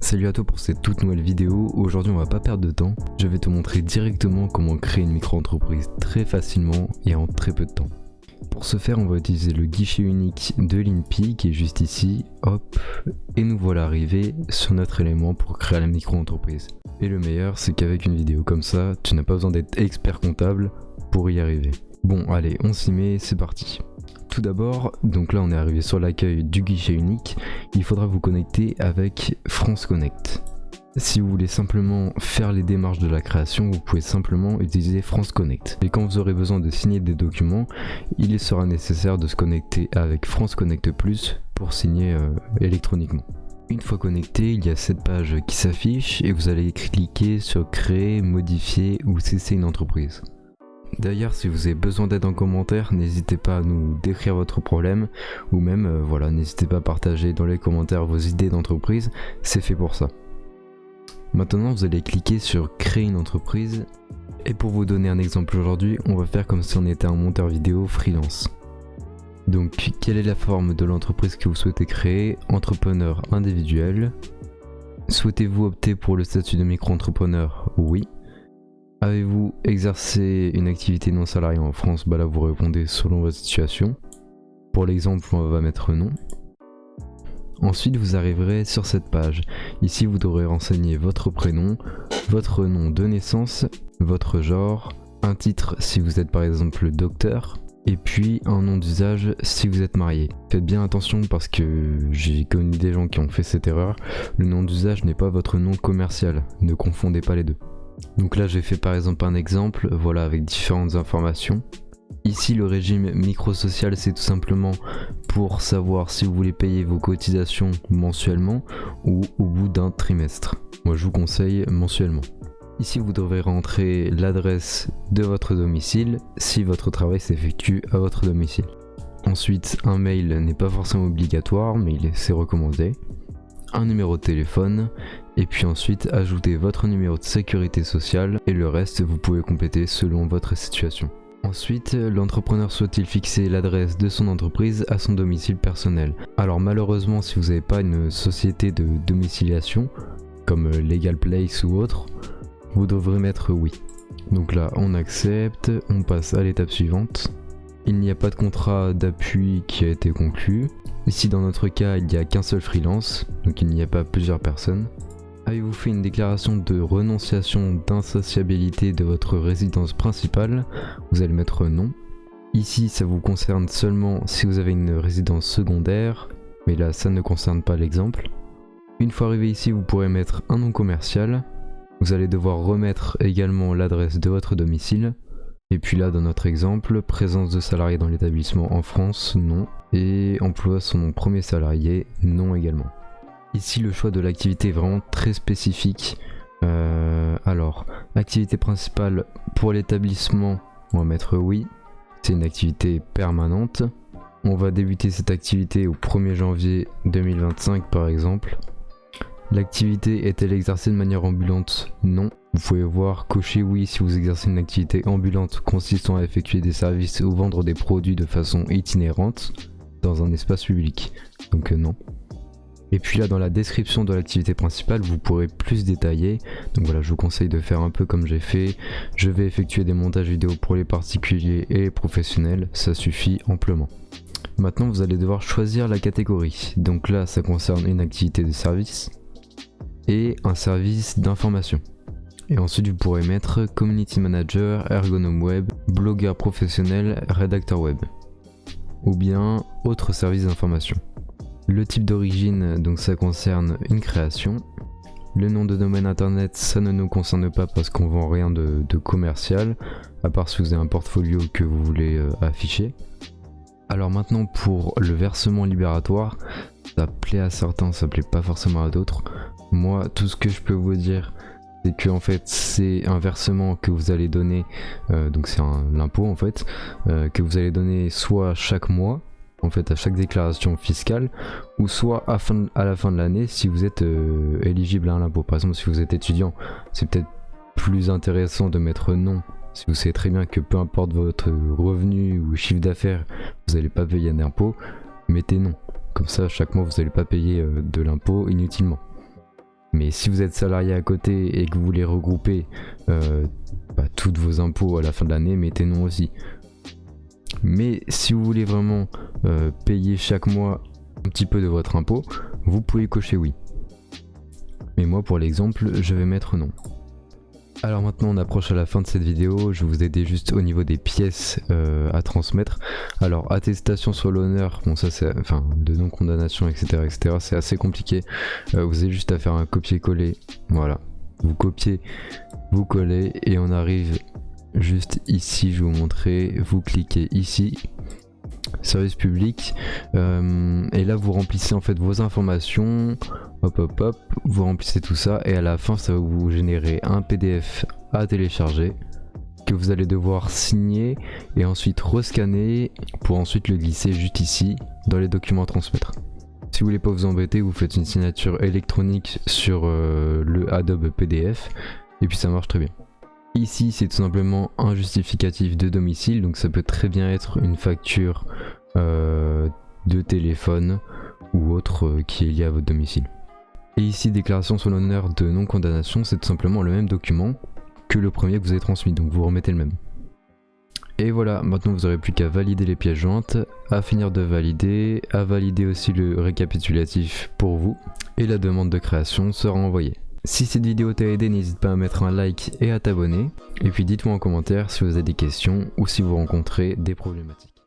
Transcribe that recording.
Salut à toi pour cette toute nouvelle vidéo. Aujourd'hui on va pas perdre de temps, je vais te montrer directement comment créer une micro-entreprise très facilement et en très peu de temps. Pour ce faire on va utiliser le guichet unique de l'INPI qui est juste ici, hop, et nous voilà arrivés sur notre élément pour créer la micro-entreprise. Et le meilleur c'est qu'avec une vidéo comme ça, tu n'as pas besoin d'être expert comptable pour y arriver. Bon allez, on s'y met, c'est parti. Tout d'abord, donc là on est arrivé sur l'accueil du guichet unique, il faudra vous connecter avec France Connect. Si vous voulez simplement faire les démarches de la création, vous pouvez simplement utiliser France Connect. Et quand vous aurez besoin de signer des documents, il sera nécessaire de se connecter avec France Connect Plus pour signer électroniquement. Une fois connecté, il y a cette page qui s'affiche et vous allez cliquer sur créer, modifier ou cesser une entreprise. D'ailleurs, si vous avez besoin d'aide en commentaire, n'hésitez pas à nous décrire votre problème ou même, n'hésitez pas à partager dans les commentaires vos idées d'entreprise, c'est fait pour ça. Maintenant, vous allez cliquer sur créer une entreprise et pour vous donner un exemple aujourd'hui, on va faire comme si on était un monteur vidéo freelance. Donc, quelle est la forme de l'entreprise que vous souhaitez créer? Entrepreneur individuel. Souhaitez-vous opter pour le statut de micro-entrepreneur? Oui. Avez-vous exercé une activité non salariée en France? Là vous répondez selon votre situation. Pour l'exemple on va mettre non. Ensuite vous arriverez sur cette page. Ici vous devrez renseigner votre prénom, votre nom de naissance, votre genre, un titre si vous êtes par exemple docteur, et puis un nom d'usage si vous êtes marié. Faites bien attention parce que j'ai connu des gens qui ont fait cette erreur. Le nom d'usage n'est pas votre nom commercial, ne confondez pas les deux. Donc là j'ai fait par exemple un exemple, voilà, avec différentes informations. Ici le régime micro-social c'est tout simplement pour savoir si vous voulez payer vos cotisations mensuellement ou au bout d'un trimestre. Moi je vous conseille mensuellement. Ici vous devrez rentrer l'adresse de votre domicile si votre travail s'effectue à votre domicile. Ensuite un mail n'est pas forcément obligatoire mais c'est recommandé. Un numéro de téléphone et puis ensuite ajoutez votre numéro de sécurité sociale et le reste vous pouvez compléter selon votre situation. Ensuite, l'entrepreneur souhaite-t-il fixer l'adresse de son entreprise à son domicile personnel? Alors malheureusement si vous n'avez pas une société de domiciliation comme Legal Place ou autre, vous devrez mettre oui. Donc là on accepte, on passe à l'étape suivante. Il n'y a pas de contrat d'appui qui a été conclu. Ici dans notre cas il n'y a qu'un seul freelance, donc il n'y a pas plusieurs personnes. Avez-vous fait une déclaration de renonciation d'insatiabilité de votre résidence principale? Vous allez mettre non. Ici ça vous concerne seulement si vous avez une résidence secondaire, mais là ça ne concerne pas l'exemple. Une fois arrivé ici vous pourrez mettre un nom commercial. Vous allez devoir remettre également l'adresse de votre domicile. Et puis là dans notre exemple, présence de salariés dans l'établissement en France, non. Et emploi son premier salarié, non également. Ici le choix de l'activité est vraiment très spécifique. Alors, activité principale pour l'établissement, on va mettre oui. C'est une activité permanente. On va débuter cette activité au 1er janvier 2025 par exemple. L'activité est-elle exercée de manière ambulante? Non. Vous pouvez voir, cocher oui si vous exercez une activité ambulante consistant à effectuer des services ou vendre des produits de façon itinérante dans un espace public. Donc non. Et puis là dans la description de l'activité principale vous pourrez plus détailler. Donc voilà, je vous conseille de faire un peu comme j'ai fait. Je vais effectuer des montages vidéo pour les particuliers et les professionnels, ça suffit amplement. Maintenant vous allez devoir choisir la catégorie. Donc là ça concerne une activité de service et un service d'information. Et ensuite vous pourrez mettre community manager, ergonome web, blogueur professionnel, rédacteur web ou bien autre service d'information. Le type d'origine, donc ça concerne une création. Le nom de domaine internet, ça ne nous concerne pas parce qu'on vend rien de commercial, à part si vous avez un portfolio que vous voulez afficher. Alors maintenant pour le versement libératoire, ça plaît à certains, ça plaît pas forcément à d'autres. Moi tout ce que je peux vous dire c'est que en fait c'est un versement que vous allez donner, donc c'est l'impôt en fait, que vous allez donner soit chaque mois, en fait à chaque déclaration fiscale, ou soit à la fin de l'année si vous êtes éligible à l'impôt. Par exemple si vous êtes étudiant, c'est peut-être plus intéressant de mettre non. Si vous savez très bien que peu importe votre revenu ou chiffre d'affaires, vous n'allez pas payer d'impôt, mettez non. Comme ça chaque mois vous n'allez pas payer de l'impôt inutilement. Mais si vous êtes salarié à côté et que vous voulez regrouper toutes vos impôts à la fin de l'année, mettez non aussi. Mais si vous voulez vraiment payer chaque mois un petit peu de votre impôt, vous pouvez cocher oui. Mais moi pour l'exemple, je vais mettre non. Alors maintenant on approche à la fin de cette vidéo, je vais vous aider juste au niveau des pièces à transmettre. Alors attestation sur l'honneur, bon ça c'est, enfin de non-condamnation etc, c'est assez compliqué. Vous avez juste à faire un copier-coller, voilà. Vous copiez, vous collez et on arrive juste ici, je vais vous montrer, vous cliquez ici. Service public et là vous remplissez en fait vos informations, hop, vous remplissez tout ça et à la fin ça va vous générer un PDF à télécharger que vous allez devoir signer et ensuite rescanner pour ensuite le glisser juste ici dans les documents à transmettre. Si vous voulez pas vous embêter, vous faites une signature électronique sur le Adobe PDF et puis ça marche très bien. Ici c'est tout simplement un justificatif de domicile, donc ça peut très bien être une facture de téléphone ou autre qui est liée à votre domicile. Et ici déclaration sur l'honneur de non-condamnation, c'est tout simplement le même document que le premier que vous avez transmis, donc vous remettez le même. Et voilà, maintenant vous n'aurez plus qu'à valider les pièces jointes, à finir de valider, à valider aussi le récapitulatif pour vous, et la demande de création sera envoyée. Si cette vidéo t'a aidé, n'hésite pas à mettre un like et à t'abonner. Et puis dites-moi en commentaire si vous avez des questions ou si vous rencontrez des problématiques.